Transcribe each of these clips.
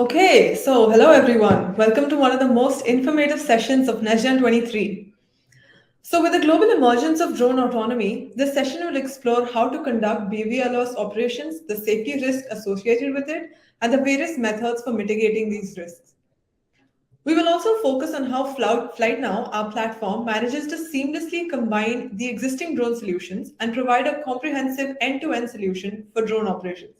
Okay, so hello everyone. Welcome to one of the most informative sessions of NESGEN 23. So, with the global emergence of drone autonomy, this session will explore how to conduct BVLOS operations, the safety risk associated with it, and the various methods for mitigating these risks. We will also focus on how FlytNow, our platform, manages to seamlessly combine the existing drone solutions and provide a comprehensive end-to-end solution for drone operations.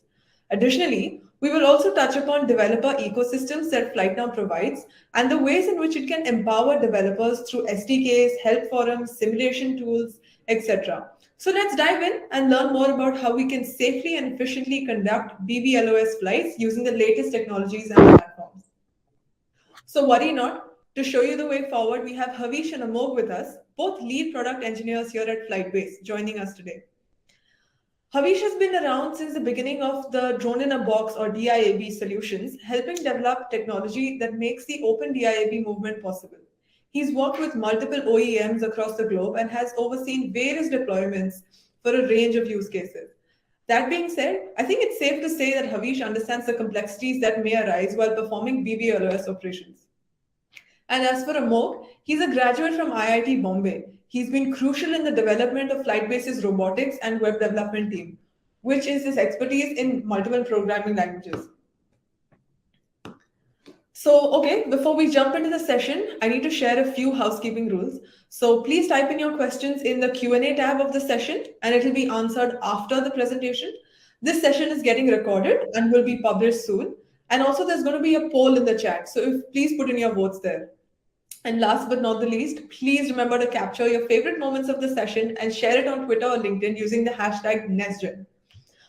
Additionally, we will also touch upon developer ecosystems that FlytNow provides and the ways in which it can empower developers through SDKs, help forums, simulation tools, etc. So let's dive in and learn more about how we can safely and efficiently conduct BVLOS flights using the latest technologies and platforms. So worry not. To show you the way forward, we have Havish and Amog with us, both lead product engineers here at FlightBase, joining us today. Havish has been around since the beginning of the drone in a box or DIAB solutions, helping develop technology that makes the open DIAB movement possible. He's worked with multiple OEMs across the globe and has overseen various deployments for a range of use cases. That being said, I think it's safe to say that Havish understands the complexities that may arise while performing BVLOS operations. And as for Amog, he's a graduate from IIT Bombay. He's been crucial in the development of FlightBase's robotics and web development team, which is his expertise in multiple programming languages. So, okay, before we jump into the session, I need to share a few housekeeping rules. So please type in your questions in the Q&A tab of the session, and it will be answered after the presentation. This session is getting recorded and will be published soon. And also there's going to be a poll in the chat. So please put in your votes there. And last but not the least, please remember to capture your favorite moments of the session and share it on Twitter or LinkedIn using the hashtag NESGEN.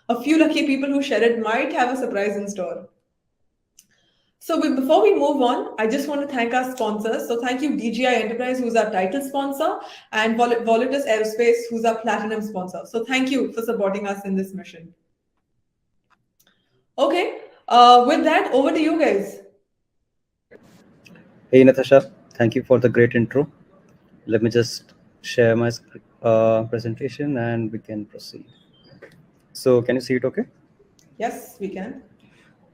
A few lucky people who share it might have a surprise in store. So before we move on, I just want to thank our sponsors. So thank you DGI Enterprise, who's our title sponsor, and Volitus Aerospace, who's our platinum sponsor. So thank you for supporting us in this mission. Okay, with that, over to you guys. Hey Natasha, thank you for the great intro. Let me just share my presentation and we can proceed. So can you see it okay? Yes, we can.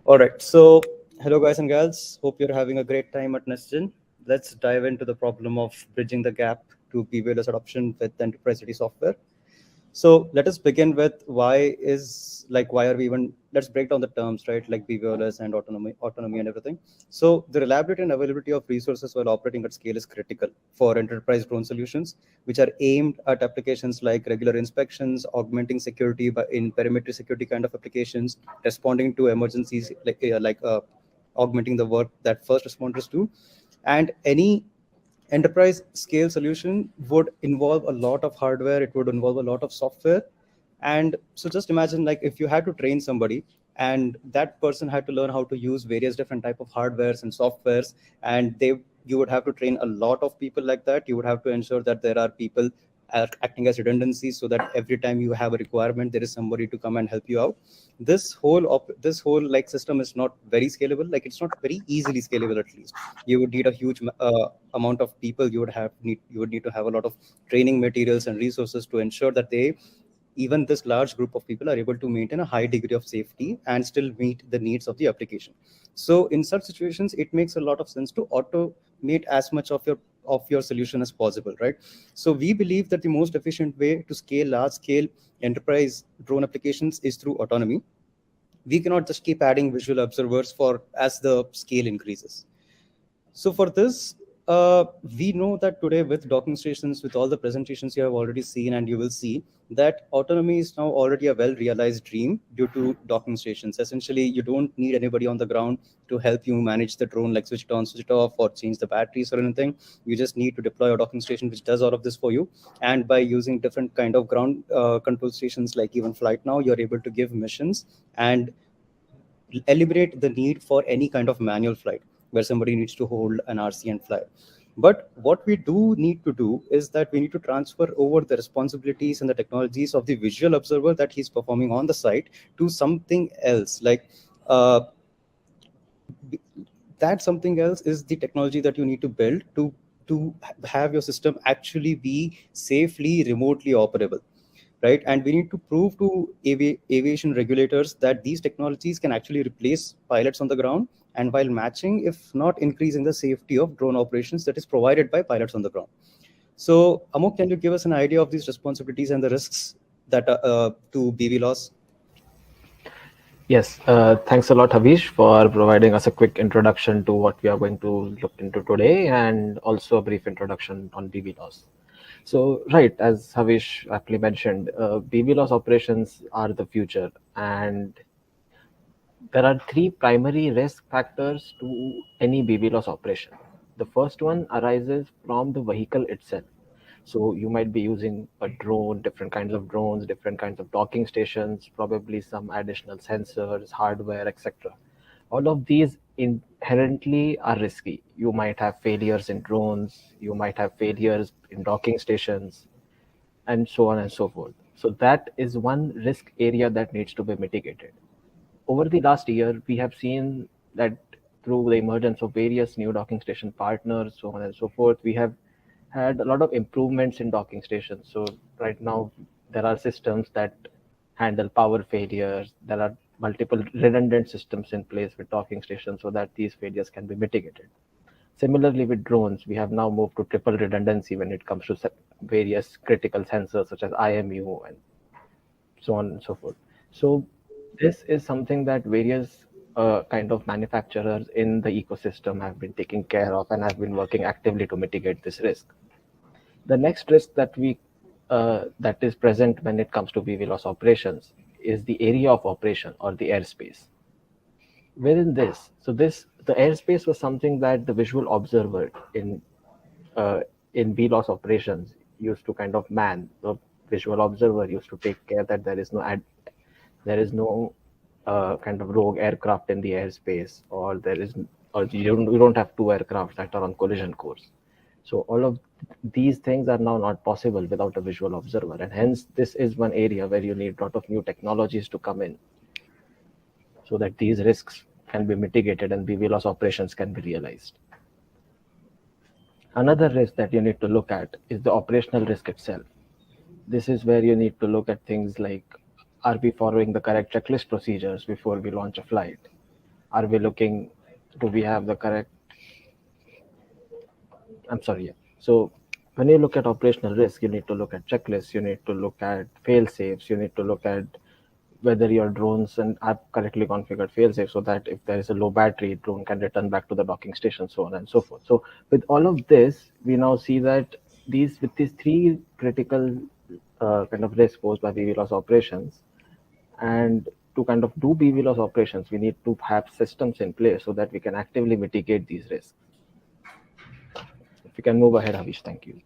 All right, so hello guys and gals. Hope you're having a great time at NestGen. Let's dive into the problem of bridging the gap to BVLOS adoption with enterprise-ready software. So let us begin with why are we even, let's break down the terms, right? Like BVLOS and autonomy and everything. So the reliability and availability of resources while operating at scale is critical for enterprise drone solutions, which are aimed at applications like regular inspections, augmenting security in perimeter security kind of applications, responding to emergencies, augmenting the work that first responders do. And any enterprise scale solution would involve a lot of hardware, it would involve a lot of software. And so just imagine, like, if you had to train somebody and that person had to learn how to use various different type of hardwares and softwares, and you would have to train a lot of people like that. You would have to ensure that there are people acting as redundancies, so that every time you have a requirement, there is somebody to come and help you out. This whole like system is not very scalable. Like, it's not very easily scalable. At least you would need a huge amount of people. You would need to have a lot of training materials and resources to ensure that even this large group of people are able to maintain a high degree of safety and still meet the needs of the application. So in such situations, it makes a lot of sense to automate as much of your solution as possible, right? So we believe that the most efficient way to scale large scale enterprise drone applications is through autonomy. We cannot just keep adding visual observers as the scale increases. So for this, we know that today with docking stations, with all the presentations you have already seen, and you will see that autonomy is now already a well-realized dream due to docking stations. Essentially, you don't need anybody on the ground to help you manage the drone, like switch it on, switch it off, or change the batteries or anything. You just need to deploy a docking station which does all of this for you. And by using different kind of ground control stations, like even FlytNow, you're able to give missions and eliminate the need for any kind of manual flight where somebody needs to hold an RC and fly. But what we do need to do is that we need to transfer over the responsibilities and the technologies of the visual observer that he's performing on the site to something else. Like that something else is the technology that you need to build to have your system actually be safely remotely operable. Right, and we need to prove to aviation regulators that these technologies can actually replace pilots on the ground and while matching, if not increasing, the safety of drone operations that is provided by pilots on the ground. So, Amok, can you give us an idea of these responsibilities and the risks that to BVLOS? Yes, thanks a lot, Havish, for providing us a quick introduction to what we are going to look into today and also a brief introduction on BVLOS. So, right, as Havish aptly mentioned, BVLOS operations are the future, and there are three primary risk factors to any BVLOS operation. The first one arises from the vehicle itself. So you might be using a drone, different kinds of drones, different kinds of docking stations, probably some additional sensors, hardware, etc. All of these inherently are risky. You might have failures in drones, you might have failures in docking stations, and so on and so forth. So that is one risk area that needs to be mitigated. Over the last year, we have seen that through the emergence of various new docking station partners, so on and so forth, we have had a lot of improvements in docking stations. So right now, there are systems that handle power failures. There are multiple redundant systems in place with docking stations so that these failures can be mitigated. Similarly, with drones, we have now moved to triple redundancy when it comes to various critical sensors such as IMU and so on and so forth. So this is something that various kind of manufacturers in the ecosystem have been taking care of and have been working actively to mitigate this risk. The next risk that is present when it comes to BVLOS operations is the area of operation or the airspace. Within this, so this the airspace was something that the visual observer uh, in BVLOS operations used to kind of man. The visual observer used to take care that there is no kind of rogue aircraft in the airspace, or you don't have two aircraft that are on collision course. So all of these things are now not possible without a visual observer, and hence this is one area where you need a lot of new technologies to come in, so that these risks can be mitigated and BVLOS operations can be realized. Another risk that you need to look at is the operational risk itself. This is where you need to look at things like, are we following the correct checklist procedures before we launch a flight? Are we looking, do we have the correct, I'm sorry, yeah. So when you look at operational risk, you need to look at checklists, you need to look at fail safes, you need to look at whether your drones and have correctly configured fail safe so that if there is a low battery, drone can return back to the docking station, so on and so forth. So with all of this, we now see that with these three critical kind of risks posed by BVLOS operations, and to kind of do BVLOS operations, we need to have systems in place so that we can actively mitigate these risks. If you can move ahead, Havish, thank you.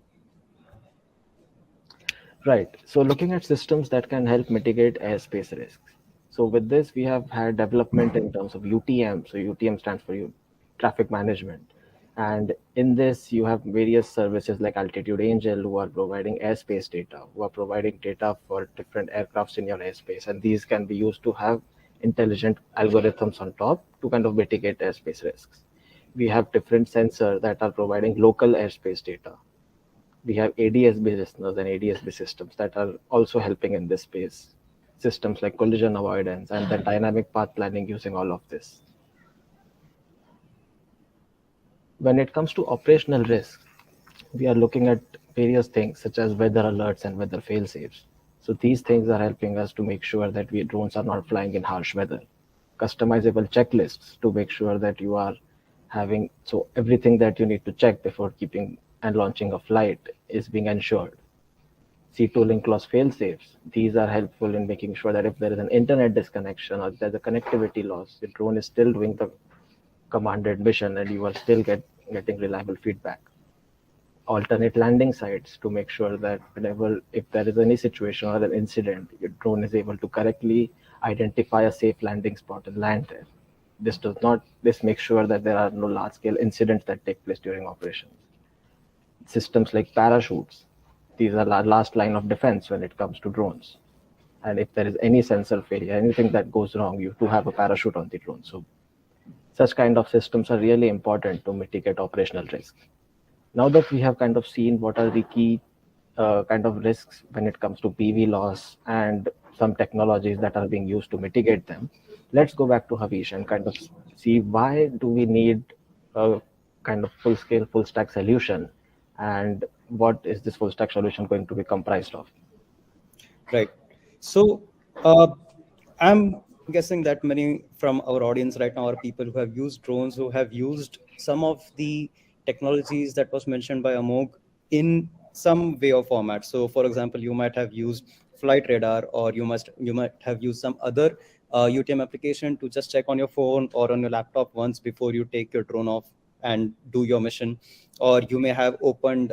Right. So looking at systems that can help mitigate airspace risks. So with this, we have had development in terms of UTM. So UTM stands for traffic management. And in this, you have various services like Altitude Angel who are providing airspace data, who are providing data for different aircrafts in your airspace. And these can be used to have intelligent algorithms on top to kind of mitigate airspace risks. We have different sensors that are providing local airspace data. We have ADS-based listeners and ADS-based systems that are also helping in this space. Systems like collision avoidance and then dynamic path planning using all of this. When it comes to operational risks, we are looking at various things such as weather alerts and weather fail-safes. So these things are helping us to make sure that drones are not flying in harsh weather. Customizable checklists to make sure that you are having, so everything that you need to check before keeping and launching a flight is being ensured. C2 link loss fail safes. These are helpful in making sure that if there is an internet disconnection or there's a connectivity loss, the drone is still doing the commanded mission and you are still getting reliable feedback. Alternate landing sites to make sure that if there is any situation or an incident, your drone is able to correctly identify a safe landing spot and land there. This makes sure that there are no large scale incidents that take place during operations. Systems like parachutes, these are last line of defense when it comes to drones. And if there is any sensor failure, anything that goes wrong, you do have a parachute on the drone. So such kind of systems are really important to mitigate operational risks. Now that we have kind of seen what are the key kind of risks when it comes to BVLOS and some technologies that are being used to mitigate them, let's go back to Havish and kind of see why do we need a kind of full scale, full stack solution, and what is this full stack solution going to be comprised of? Right. So uh, I'm guessing that many from our audience right now are people who have used drones, who have used some of the technologies that was mentioned by Amog in some way or format. So, for example, you might have used flight radar, or you might have used some other UTM application to just check on your phone or on your laptop once before you take your drone off and do your mission. Or you may have opened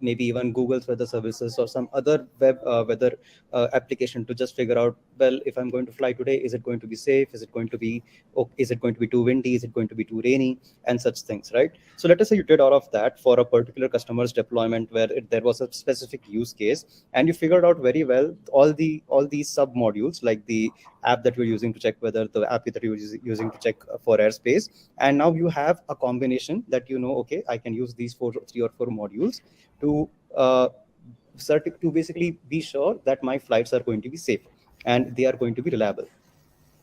maybe even Google's weather services or some other web weather application to just figure out, well, if I'm going to fly today, is it going to be safe? Is it going to be too windy? Is it going to be too rainy? And such things, right? So let us say you did all of that for a particular customer's deployment where there was a specific use case, and you figured out very well all these sub modules, like the app that you're using to check weather, the app that you're using to check for airspace. And now you have a combination that, okay, I can use these three or four modules to to basically be sure that my flights are going to be safe and they are going to be reliable.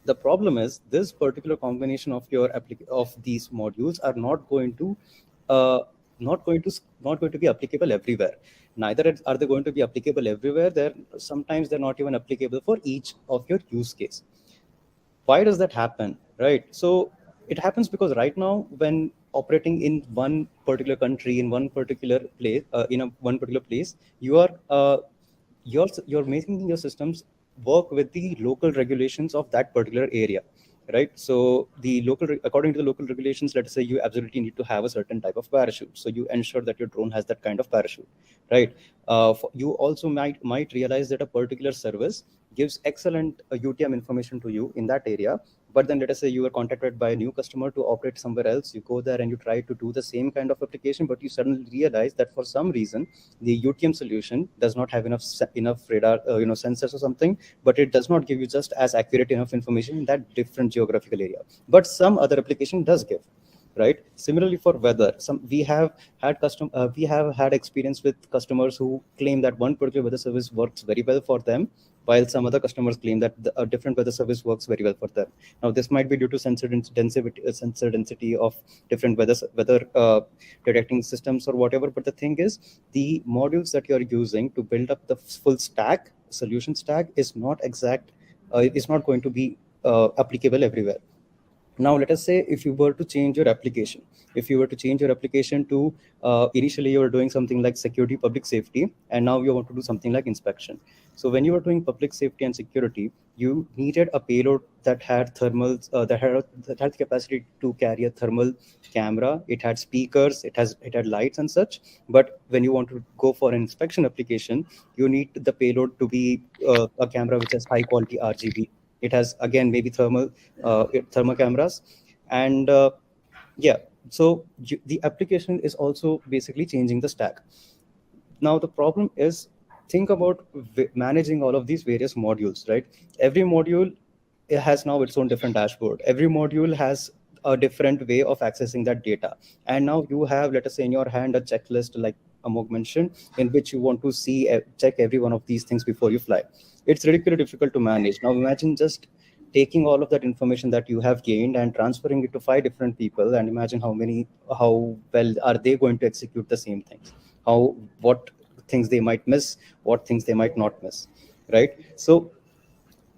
The problem is this particular combination of of these modules are uh, not going to be applicable everywhere. Neither are they going to be applicable everywhere. Sometimes they're not even applicable for each of your use case. Why does that happen? Right. So it happens because right now, when operating in one particular country, in one particular place, one particular place, you're making your systems work with the local regulations of that particular area, right? So according to the local regulations, let's say you absolutely need to have a certain type of parachute, so you ensure that your drone has that kind of parachute, right? You also might realize that a particular service gives excellent UTM information to you in that area. But then let us say you are contacted by a new customer to operate somewhere else. You go there and you try to do the same kind of application, but you suddenly realize that for some reason the UTM solution does not have enough radar, sensors or something, but it does not give you just as accurate enough information in that different geographical area. But some other application does give. Right. Similarly, for weather, we have had experience with customers who claim that one particular weather service works very well for them, while some other customers claim that a different weather service works very well for them. Now, this might be due to sensor density of different weather detecting systems or whatever. But the thing is, the modules that you are using to build up the full stack solution stack is not exact. Is not going to be applicable everywhere. Now let us say if you were to change your application, to initially you were doing something like security, public safety, and now you want to do something like inspection. So when you were doing public safety and security, you needed a payload that had thermals, that had the capacity to carry a thermal camera. It had speakers, it had lights and such. But when you want to go for an inspection application, you need the payload to be a camera which has high quality RGB. It has, again, maybe thermal cameras. And yeah, so the application is also basically changing the stack. Now the problem is, think about managing all of these various modules, right? Every module, it has now its own different dashboard. Every module has a different way of accessing that data. And now you have, let us say, in your hand a checklist, like Amog mentioned, in which you want to check every one of these things before you fly. It's ridiculously difficult to manage. Now imagine just taking all of that information that you have gained and transferring it to 5 different people, and imagine how well are they going to execute the same things, what things they might miss, what things they might not miss, right? So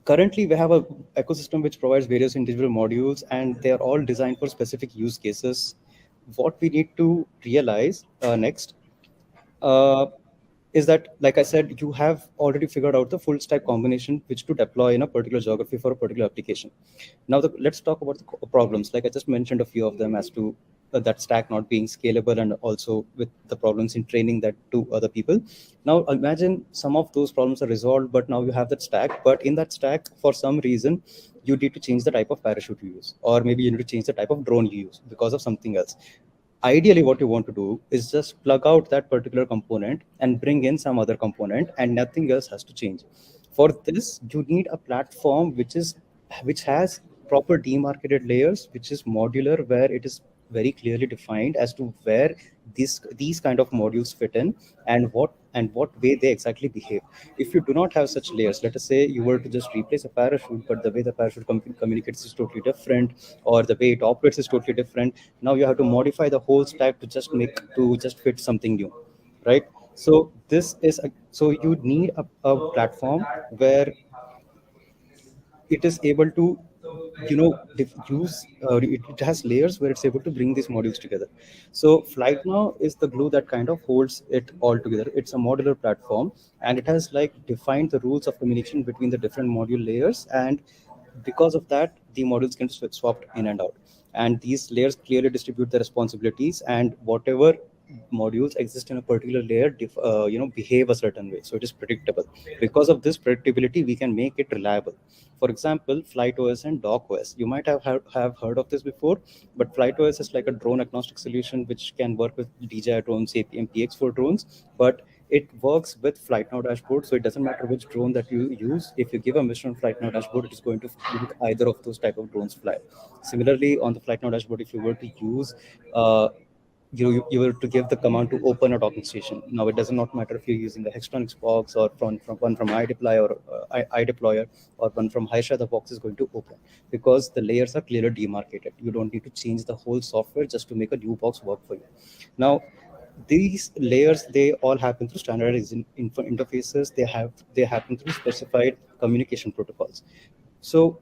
currently we have a ecosystem which provides various individual modules, and they are all designed for specific use cases. What we need to realize next uh, is that, like I said, you have already figured out the full stack combination which to deploy in a particular geography for a particular application. Now, let's talk about the problems. Like I just mentioned a few of them, as to that stack not being scalable, and also with the problems in training that to other people. Now, imagine some of those problems are resolved, but now you have that stack. But in that stack, for some reason, you need to change the type of parachute you use, or maybe you need to change the type of drone you use because of something else. Ideally, what you want to do is just plug out that particular component and bring in some other component, and nothing else has to change. For this, you need a platform which has proper demarcated layers, which is modular, where it is very clearly defined as to where these kind of modules fit in, and what way they exactly behave. If you do not have such layers, let us say you were to just replace a parachute, but the way the parachute communicates is totally different, or the way it operates is totally different. Now you have to modify the whole stack to just fit something new, right? So so you need a platform where it is able to use it has layers where it's able to bring these modules together. So FlytNow is the glue that kind of holds it all together. It's a modular platform, and it has like defined the rules of communication between the different module layers, and because of that the modules can swapped in and out, and these layers clearly distribute the responsibilities, and whatever modules exist in a particular layer behave a certain way, so it is predictable. Because of this predictability we can make it reliable. For example, FlightOS and DocOS, you might have heard of this before, but FlightOS is like a drone agnostic solution which can work with DJI drones, APM PX4 drones, but it works with FlightNow dashboard, so it doesn't matter which drone that you use. If you give a mission on FlightNow dashboard, it is going to make either of those type of drones fly. Similarly, on the FlightNow dashboard, if you were to use you were to give the command to open a docking station. Now it does not matter if you're using a Hextronics box, or from one from iDeploy, or iDeployer, or one from Hysha, the box is going to open, because the layers are clearly demarcated. You don't need to change the whole software just to make a new box work for you. Now these layers, they all happen through standardized interfaces. They happen through specified communication protocols. So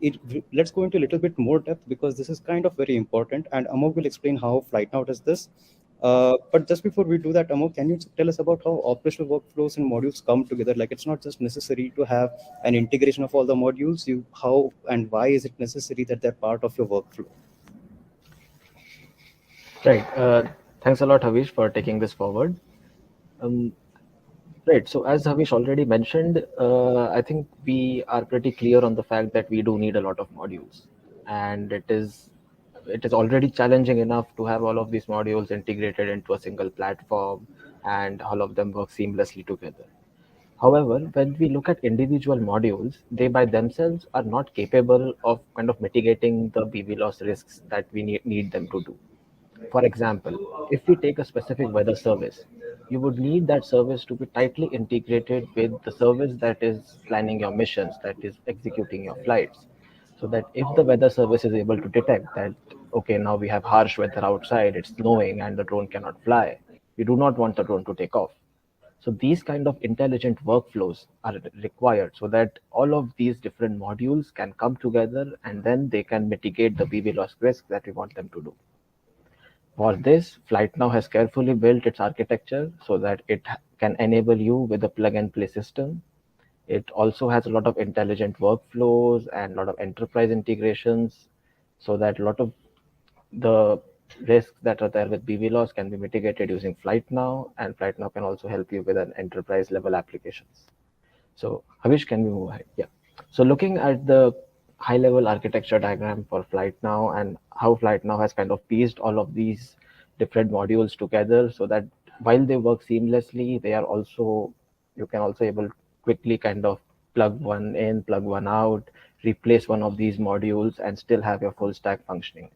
let's go into a little bit more depth, because this is kind of very important, and Amol will explain how FlightNow does this. But just before we do that, Amol, can you tell us about how operational workflows and modules come together? Like, it's not just necessary to have an integration of all the modules. How and why is it necessary that they're part of your workflow? Right. Thanks a lot, Havish, for taking this forward. Um, right. So, as Havish already mentioned, I think we are pretty clear on the fact that we do need a lot of modules, and it is already challenging enough to have all of these modules integrated into a single platform, and all of them work seamlessly together. However, when we look at individual modules, they by themselves are not capable of kind of mitigating the BVLOS risks that we need them to do. For example, if we take a specific weather service, you would need that service to be tightly integrated with the service that is planning your missions, that is executing your flights. So that if the weather service is able to detect that, okay, now we have harsh weather outside, it's snowing, and the drone cannot fly, we do not want the drone to take off. So these kind of intelligent workflows are required so that all of these different modules can come together, and then they can mitigate the BB loss risk that we want them to do. For this, FlightNow has carefully built its architecture so that it can enable you with a plug and play system. It also has a lot of intelligent workflows and a lot of enterprise integrations so that a lot of the risks that are there with BVLOS can be mitigated using FlightNow, and FlightNow can also help you with an enterprise level applications. So, Havish, can we move ahead? Yeah. So, looking at the high level architecture diagram for FlightNow and how FlightNow has kind of pieced all of these different modules together so that while they work seamlessly, they are also, you can also able quickly kind of plug one in, plug one out, replace one of these modules, and still have your full stack functioning.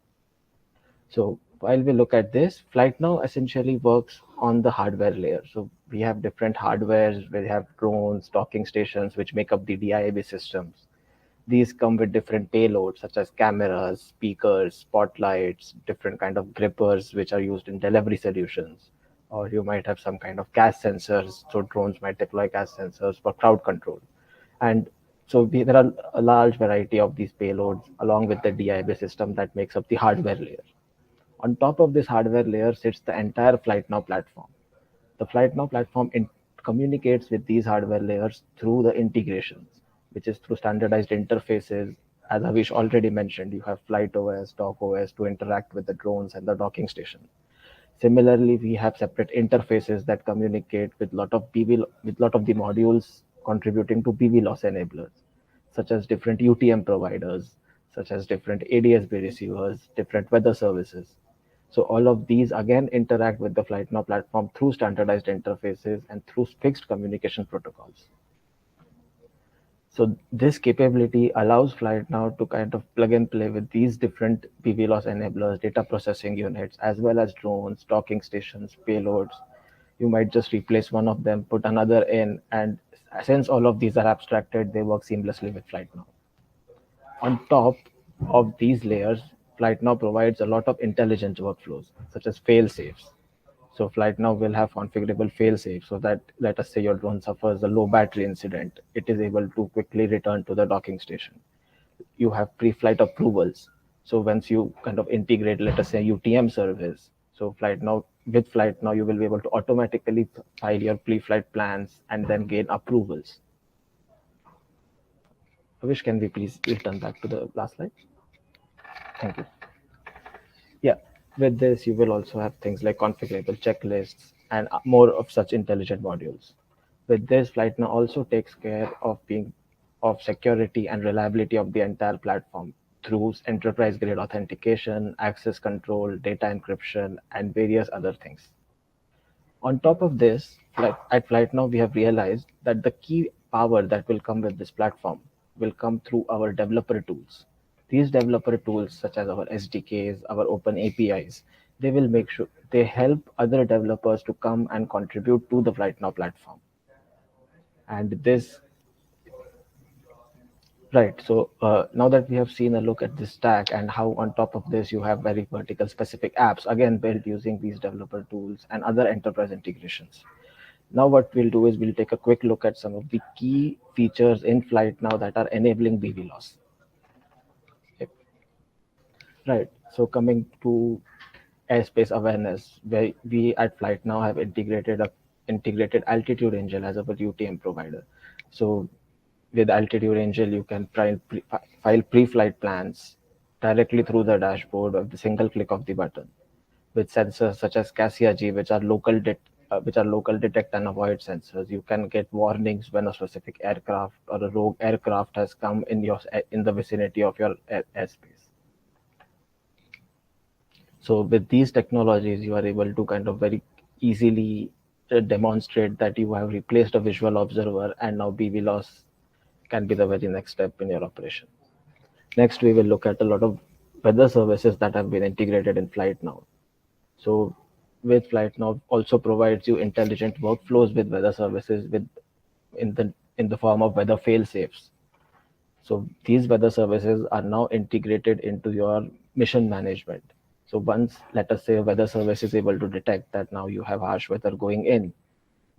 So while we look at this, FlightNow essentially works on the hardware layer. So we have different hardwares, we have drones, docking stations, which make up the DIAB systems. These come with different payloads such as cameras, speakers, spotlights, different kind of grippers, which are used in delivery solutions. Or you might have some kind of gas sensors. So drones might deploy gas sensors for crowd control. And there are a large variety of these payloads along with the DIB system that makes up the hardware layer. On top of this hardware layer sits the entire FlightNow platform. The FlightNow platform communicates with these hardware layers through the integrations, which is through standardized interfaces. As Avish already mentioned, you have FlightOS, DocOS to interact with the drones and the docking station. Similarly, we have separate interfaces that communicate with lot of the modules contributing to BVLOS enablers, such as different UTM providers, such as different ADSB receivers, different weather services. So all of these again interact with the FlightNow platform through standardized interfaces and through fixed communication protocols. So this capability allows FlytNow to kind of plug and play with these different BVLOS enablers, data processing units, as well as drones, docking stations, payloads. You might just replace one of them, put another in, and since all of these are abstracted, they work seamlessly with FlytNow. On top of these layers, FlytNow provides a lot of intelligent workflows, such as fail safes. So FlytNow will have configurable fail-safe so that, let us say, your drone suffers a low battery incident, it is able to quickly return to the docking station. You have pre-flight approvals. So once you kind of integrate, let us say, UTM service, so FlytNow with FlytNow you will be able to automatically file your pre-flight plans and then gain approvals. Avish, can we please return back to the last slide? Thank you. Yeah, with this, you will also have things like configurable checklists and more of such intelligent modules. With this, FlytNow also takes care of being of security and reliability of the entire platform through enterprise-grade authentication, access control, data encryption, and various other things. On top of this, at FlytNow, we have realized that the key power that will come with this platform will come through our developer tools. These developer tools, such as our SDKs, our open APIs, they will make sure they help other developers to come and contribute to the FlytNow platform. And this, right, so now that we have seen a look at this stack and how on top of this you have very vertical specific apps, again built using these developer tools and other enterprise integrations. Now what we'll do is we'll take a quick look at some of the key features in FlytNow that are enabling BVLOS. Yep. Right. So coming to airspace awareness, where we at FlytNow have integrated Altitude Angel as our UTM provider. So with Altitude Angel, you can file pre-flight plans directly through the dashboard with the single click of the button. With sensors such as Cassia G, which are local detect and avoid sensors, you can get warnings when a specific aircraft or a rogue aircraft has come in the vicinity of your airspace. So with these technologies, you are able to kind of very easily demonstrate that you have replaced a visual observer, and now BVLOS can be the very next step in your operation. Next, we will look at a lot of weather services that have been integrated in FlytNow. So with FlytNow also provides you intelligent workflows with weather services in the form of weather fail safes. So these weather services are now integrated into your mission management. So once, let us say, a weather service is able to detect that now you have harsh weather going in,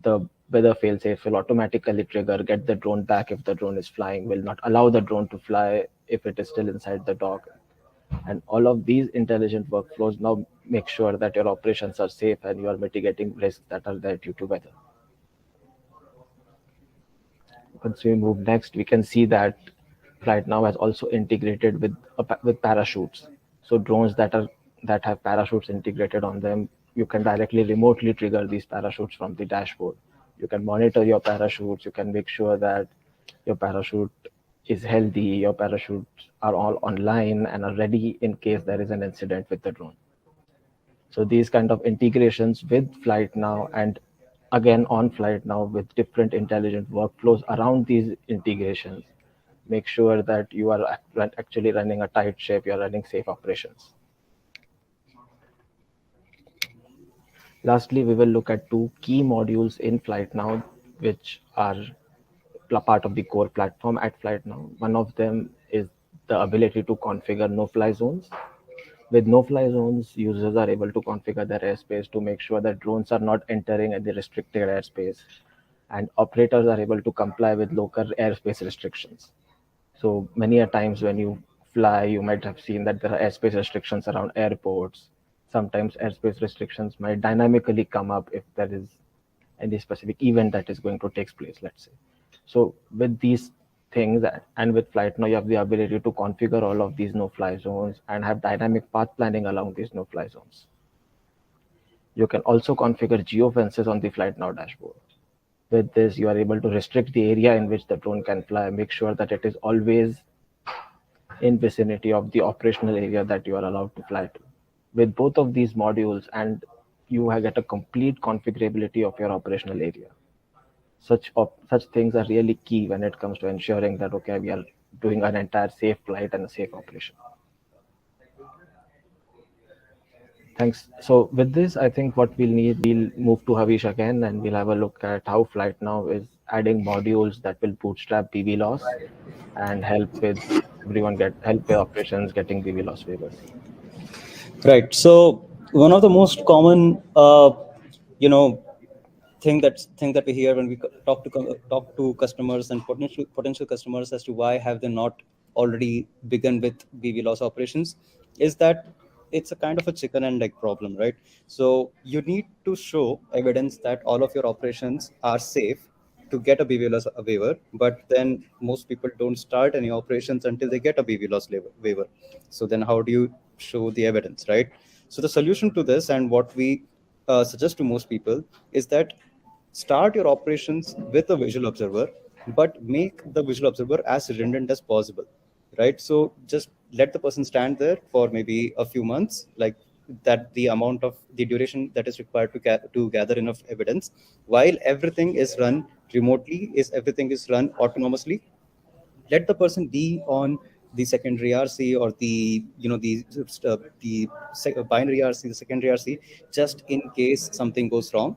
the weather failsafe will automatically trigger, get the drone back if the drone is flying, will not allow the drone to fly if it is still inside the dock. And all of these intelligent workflows now make sure that your operations are safe and you are mitigating risks that are there due to weather. Once we move next, we can see that FlytNow has also integrated with parachutes. So drones that have parachutes integrated on them, you can directly remotely trigger these parachutes from the dashboard. You can monitor your parachutes. You can make sure that your parachute is healthy. Your parachutes are all online and are ready in case there is an incident with the drone. So these kind of integrations with FlytNow and again on FlytNow with different intelligent workflows around these integrations make sure that you are actually running a tight ship, you're running safe operations. Lastly, we will look at two key modules in FlytNow, which are part of the core platform at FlytNow. One of them is the ability to configure no-fly zones. With no-fly zones, users are able to configure their airspace to make sure that drones are not entering at the restricted airspace, and operators are able to comply with local airspace restrictions. So many a times when you fly, you might have seen that there are airspace restrictions around airports. Sometimes airspace restrictions might dynamically come up if there is any specific event that is going to take place, let's say. So with these things and with FlytNow, you have the ability to configure all of these no-fly zones and have dynamic path planning along these no-fly zones. You can also configure geofences on the FlytNow dashboard. With this, you are able to restrict the area in which the drone can fly, make sure that it is always in vicinity of the operational area that you are allowed to fly to. With both of these modules, and you get a complete configurability of your operational area. such things are really key when it comes to ensuring that okay, we are doing an entire safe flight and a safe operation. Thanks. So with this, I think what we'll move to Havish again, and we'll have a look at how FlytNow is adding modules that will bootstrap BVLOS and help with operations getting BVLOS waivers. Right. So one of the most common, you know, thing that we hear when we talk to customers and potential customers as to why have they not already begun with BV loss operations is that it's a kind of a chicken and egg problem, right? So you need to show evidence that all of your operations are safe to get a BV loss waiver, but then most people don't start any operations until they get a BV loss waiver. So then how do you show the evidence, right? So the solution to this, and what we suggest to most people, is that start your operations with a visual observer, but make the visual observer as redundant as possible, right? So just let the person stand there for maybe a few months, like that, the amount of the duration that is required to gather enough evidence, while everything is run remotely, is everything is run autonomously. Let the person be on the secondary RC, or the binary RC, the secondary RC, just in case something goes wrong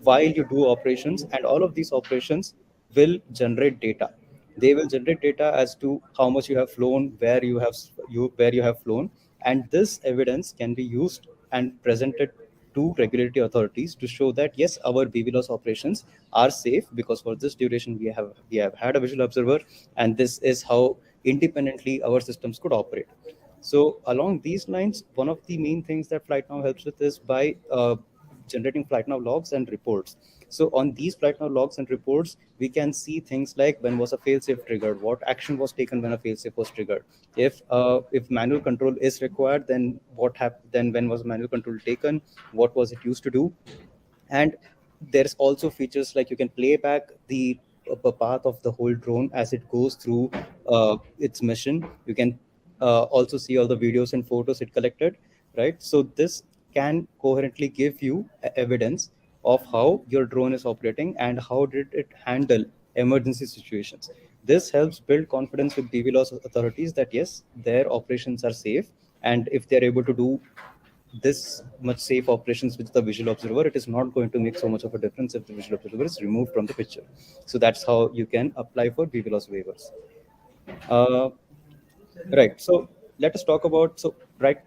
while you do operations. And all of these operations will generate data. They will generate data as to how much you have flown, where you have flown, and this evidence can be used and presented to regulatory authorities to show that yes, our BVLOS operations are safe because for this duration we have had a visual observer, and this is how independently our systems could operate. So along these lines, one of the main things that FlightNow helps with is by generating FlightNow logs and reports. So on these FlightNow logs and reports, we can see things like when was a failsafe triggered, what action was taken when a failsafe was triggered. If manual control is required, then what happened? Then when was manual control taken? What was it used to do? And there's also features like you can play back the path of the whole drone as it goes through its mission. You can also see all the videos and photos it collected, right? So this can coherently give you evidence of how your drone is operating and how did it handle emergency situations. This helps build confidence with BVLOS authorities that yes, their operations are safe, and if they're able to do this much safe operations with the visual observer, it is not going to make so much of a difference if the visual observer is removed from the picture. So that's how you can apply for BVLOS waivers. Uh, Right. So let us talk about,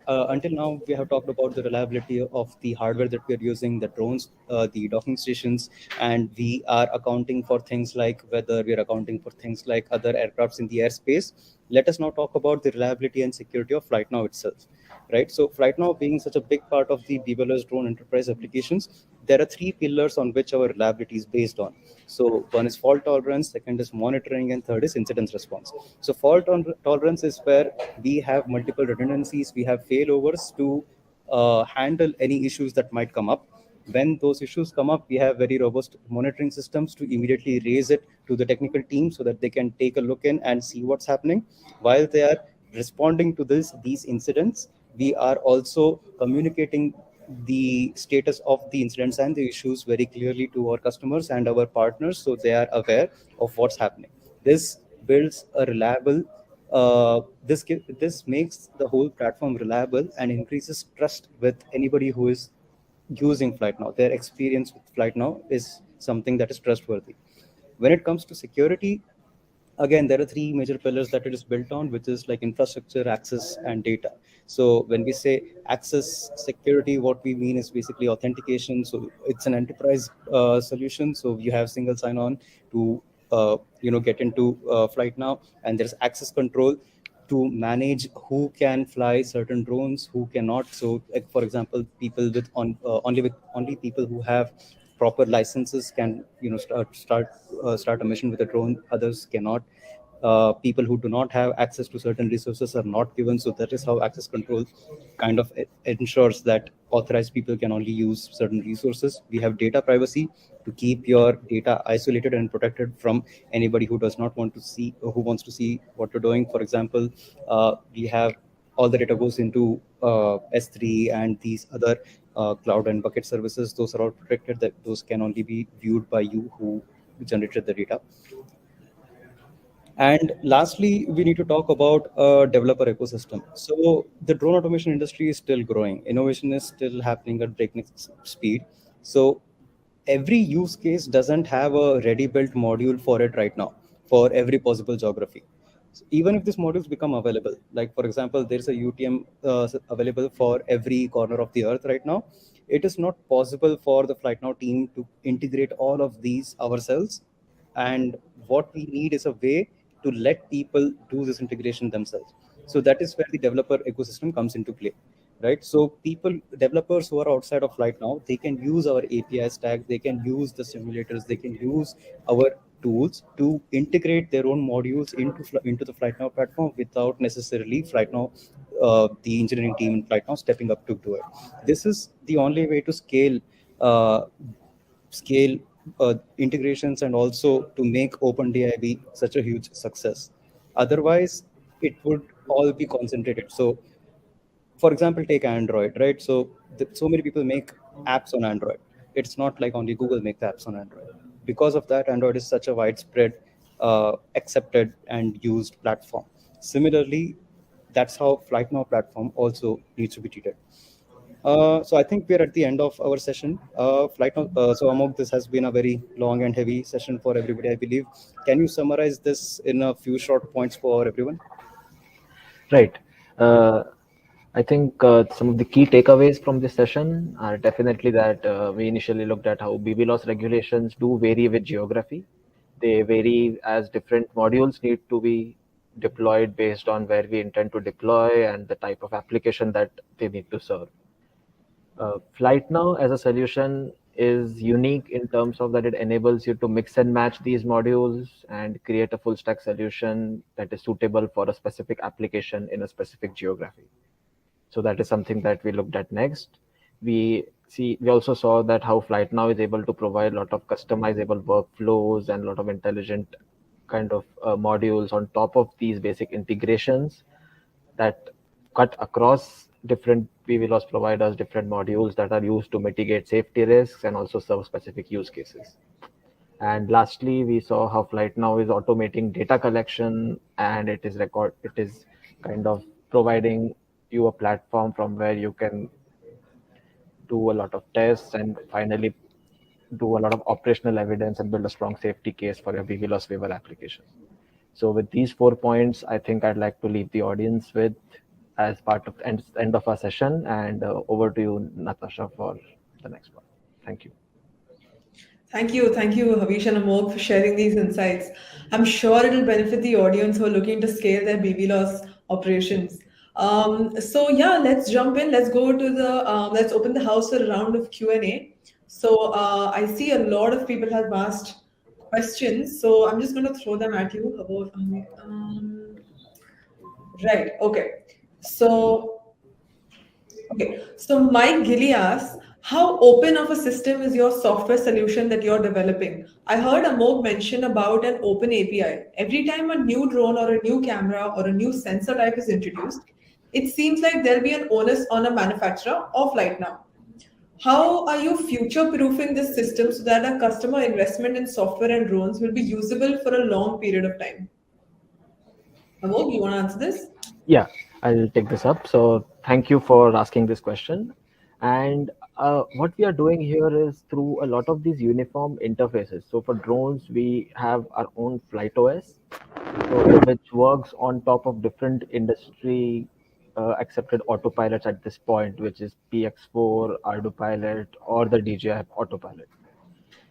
until now we have talked about the reliability of the hardware that we are using, the drones, the docking stations, and we are accounting for things like whether we are accounting for things like other aircrafts in the airspace. Let us now talk about the reliability and security of FlightNow itself. Right. So FlightNow being such a big part of the BVLOS drone enterprise applications, there are three pillars on which our reliability is based on. So one is fault tolerance, second is monitoring, and third is incident response. So fault tolerance is where we have multiple redundancies, we have failovers to handle any issues that might come up. When those issues come up, we have very robust monitoring systems to immediately raise it to the technical team so that they can take a look in and see what's happening. While they are responding to these incidents, we are also communicating the status of the incidents and the issues very clearly to our customers and our partners, so they are aware of what's happening. This builds a reliable this makes the whole platform reliable and increases trust with anybody who is using FlightNow. Their experience with FlightNow is something that is trustworthy. When it comes to security, again, there are three major pillars that it is built on, which is like infrastructure, access, and data. So when we say access security, what we mean is basically authentication. So it's an enterprise solution. So you have single sign-on to get into FlightNow, and there's access control to manage who can fly certain drones, who cannot. So, like, for example, people with only people who have proper licenses can start a mission with a drone. Others cannot. People who do not have access to certain resources are not given. So that is how access control kind of ensures that authorized people can only use certain resources. We have data privacy to keep your data isolated and protected from anybody who does not want to see, who wants to see what you're doing. For example, we have all the data goes into S3 and these other cloud and bucket services. Those are all protected, that those can only be viewed by you who generated the data. And lastly, we need to talk about a developer ecosystem. So the drone automation industry is still growing. Innovation is still happening at breakneck speed. So every use case doesn't have a ready-built module for it right now for every possible geography. So even if these modules become available, like for example, there's a UTM available for every corner of the earth right now, it is not possible for the FlytNow team to integrate all of these ourselves. And what we need is a way to let people do this integration themselves. So that is where the developer ecosystem comes into play, right? So people, developers who are outside of FlytNow, they can use our API stack, they can use the simulators, they can use our tools to integrate their own modules into the FlytNow platform without necessarily FlytNow, the engineering team in FlytNow stepping up to do it. This is the only way to uh, scale integrations and also to make OpenDI such a huge success. Otherwise, it would all be concentrated. So, for example, take Android, right? So, so many people make apps on Android. It's not like only Google makes apps on Android. Because of that, Android is such a widespread, accepted, and used platform. Similarly, that's how FlightNow platform also needs to be treated. So I think we're at the end of our session. So Amok, this has been a very long and heavy session for everybody, I believe. Can you summarize this in a few short points for everyone? Right. Uh, I think some of the key takeaways from this session are definitely that we initially looked at how BVLOS regulations do vary with geography. They vary as different modules need to be deployed based on where we intend to deploy and the type of application that they need to serve. FlightNow as a solution is unique in terms of that it enables you to mix and match these modules and create a full stack solution that is suitable for a specific application in a specific geography. So that is something that we looked at next. We also saw that how FlightNow is able to provide a lot of customizable workflows and a lot of intelligent kind of modules on top of these basic integrations that cut across different BVLOS providers, different modules that are used to mitigate safety risks and also serve specific use cases. And lastly, we saw how FlightNow is automating data collection, and it is kind of providing you a platform from where you can do a lot of tests and finally do a lot of operational evidence and build a strong safety case for your BVLOS waiver application. So with these 4 points, I think I'd like to leave the audience with as part of the end of our session. And over to you, Natasha, for the next one. Thank you. Thank you, Havish and Amok, for sharing these insights. I'm sure it'll benefit the audience who are looking to scale their BVLOS operations. So yeah, let's jump in. Let's go to let's open the house for a round of Q&A. So I see a lot of people have asked questions, so I'm just going to throw them at you. Right. Okay. So Mike Gilly asks, how open of a system is your software solution that you're developing? I heard Amok mention about an open API. Every time a new drone or a new camera or a new sensor type is introduced, it seems like there'll be an onus on a manufacturer of FlightNow. How are you future-proofing this system so that a customer investment in software and drones will be usable for a long period of time? Amok, you want to answer this? Yeah, I'll take this up. So thank you for asking this question. And what we are doing here is through a lot of these uniform interfaces. So for drones, we have our own FlightOS, so which works on top of different industry accepted autopilots at this point, which is PX4, ArduPilot, or the DJI Autopilot.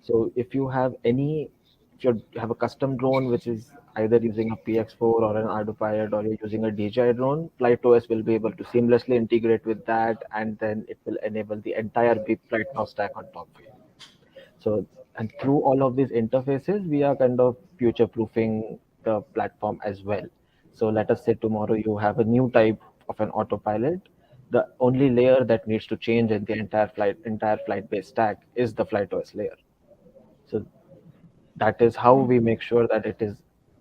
So if you have a custom drone which is either using a PX4 or an Autopilot, or you're using a DJI drone, FlightOS will be able to seamlessly integrate with that, and then it will enable the entire big FlightNow stack on top of it. So, and through all of these interfaces, we are kind of future proofing the platform as well. So let us say tomorrow you have a new type of an autopilot. The only layer that needs to change in the entire flight based stack is the FlightOS layer. So that is how we make sure that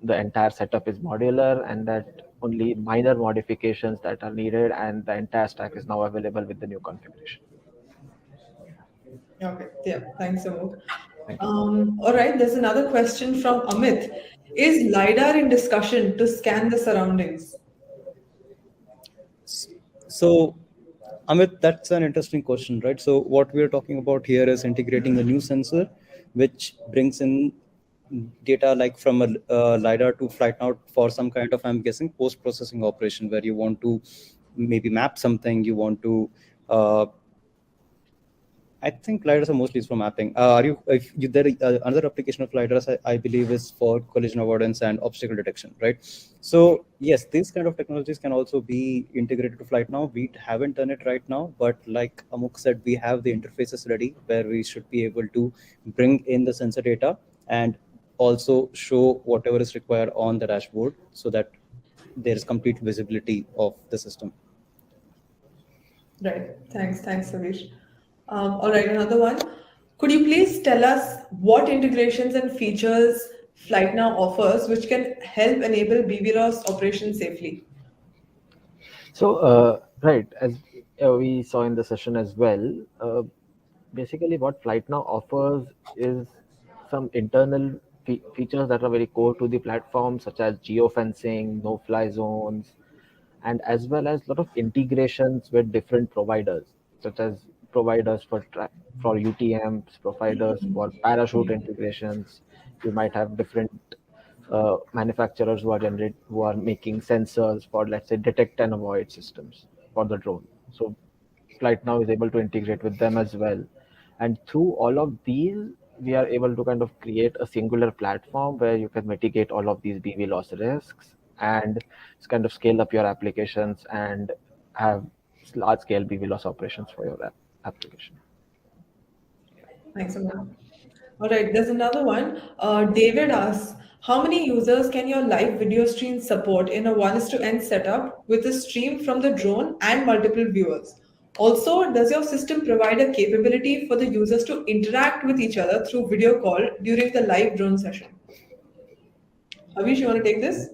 the entire setup is modular and that only minor modifications that are needed and the entire stack is now available with the new configuration. Okay, yeah, thanks, Amok. Thank you. All right, there's another question from Amit. Is LiDAR in discussion to scan the surroundings? So, Amit, that's an interesting question, right? So, what we are talking about here is integrating a new sensor, which brings in data like from a LiDAR to FlytNow for some kind of, I'm guessing, post-processing operation where you want to maybe map something, you want to I think lidars are mostly used for mapping. Are you? If you there another application of lidars, I believe, is for collision avoidance and obstacle detection, right? So yes, these kind of technologies can also be integrated to FlytNow. We haven't done it right now, but like Amuk said, we have the interfaces ready where we should be able to bring in the sensor data and also show whatever is required on the dashboard, so that there is complete visibility of the system. Right. Thanks, Savish. All right, another one. Could you please tell us what integrations and features FlightNow offers which can help enable BVLOS operations safely? So, right, as we saw in the session as well, basically what FlightNow offers is some internal features that are very core to the platform, such as geofencing, no-fly zones, and as well as a lot of integrations with different providers, such as providers for UTMs, providers for parachute integrations. You might have different manufacturers who are making sensors for, let's say, detect and avoid systems for the drone. So Flight now is able to integrate with them as well, and through all of these we are able to kind of create a singular platform where you can mitigate all of these BV loss risks and kind of scale up your applications and have large scale BV loss operations for your application. Thanks, Aman. All right, there's another one. David asks, how many users can your live video stream support in a 1:n setup with a stream from the drone and multiple viewers? Also, does your system provide a capability for the users to interact with each other through video call during the live drone session? Avish, you want to take this?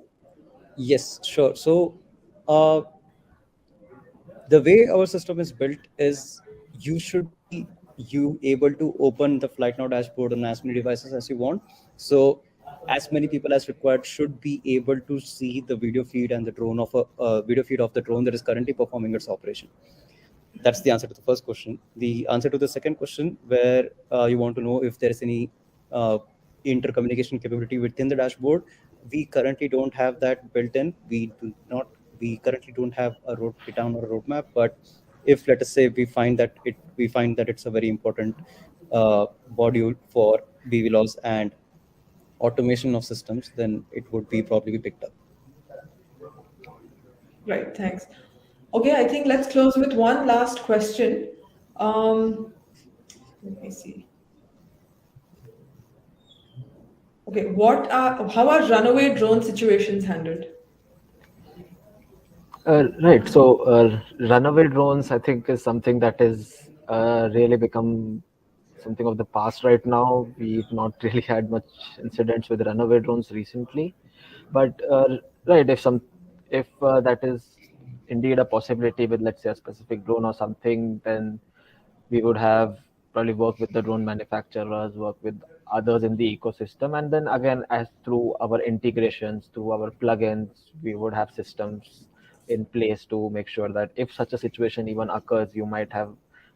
Yes, sure. So, uh, the way our system is built is you should be you able to open the FlightNow dashboard on as many devices as you want. So as many people as required should be able to see the video feed and the drone of a video feed of the drone that is currently performing its operation. That's the answer to the first question. The answer to the second question, where you want to know if there is any uh, intercommunication capability within the dashboard, we currently don't have that built in. We currently don't have a road breakdown or a roadmap. But if, let us say, we find that it's a very important module for BVLOS and automation of systems, then it would be probably be picked up. Right, thanks. Okay, I think let's close with one last question. Let me see. Okay, how are runaway drone situations handled? Right. So, runaway drones, I think, is something that is really become something of the past right now. We've not really had much incidents with runaway drones recently, but right, if that is indeed a possibility with, let's say, a specific drone or something, then we would have probably work with the drone manufacturers, work with others in the ecosystem, and then again, as through our integrations, through our plugins, we would have systems in place to make sure that if such a situation even occurs, you might have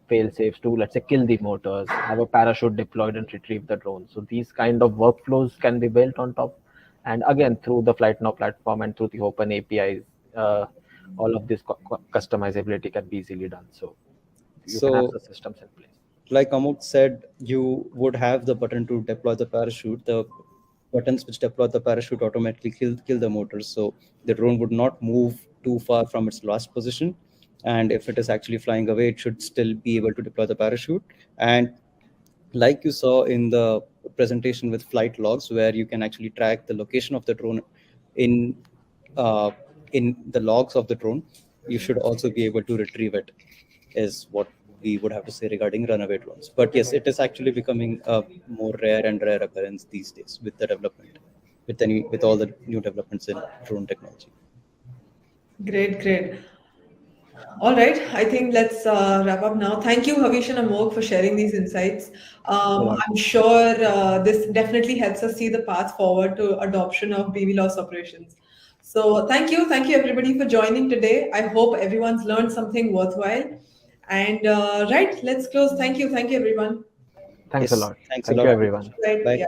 fail safes to, let's say, kill the motors, have a parachute deployed and retrieve the drone. So these kind of workflows can be built on top, and again through the FlightNow platform and through the open APIs, all of this customizability can be easily done. So you can have So the systems in place. like Amut said, you would have the button to deploy the parachute. The buttons which deploy the parachute automatically kill the motors, so the drone would not move too far from its last position. And if it is actually flying away, it should still be able to deploy the parachute. And like you saw in the presentation with flight logs, where you can actually track the location of the drone in uh, in the logs of the drone, you should also be able to retrieve it, is what we would have to say regarding runaway drones. But yes, it is actually becoming a more rare and rare occurrence these days with the development, with all the new developments in drone technology. Great, great. All right, I think let's wrap up now. Thank you, Havish and Amog, for sharing these insights. a lot. I'm sure this definitely helps us see the path forward to adoption of BVLOS operations. So thank you everybody for joining today. I hope everyone's learned something worthwhile. And right, let's close. Thank you everyone. Thanks a Yes, lot. thanks a Thank you, lot. everyone. Right, Bye. yeah.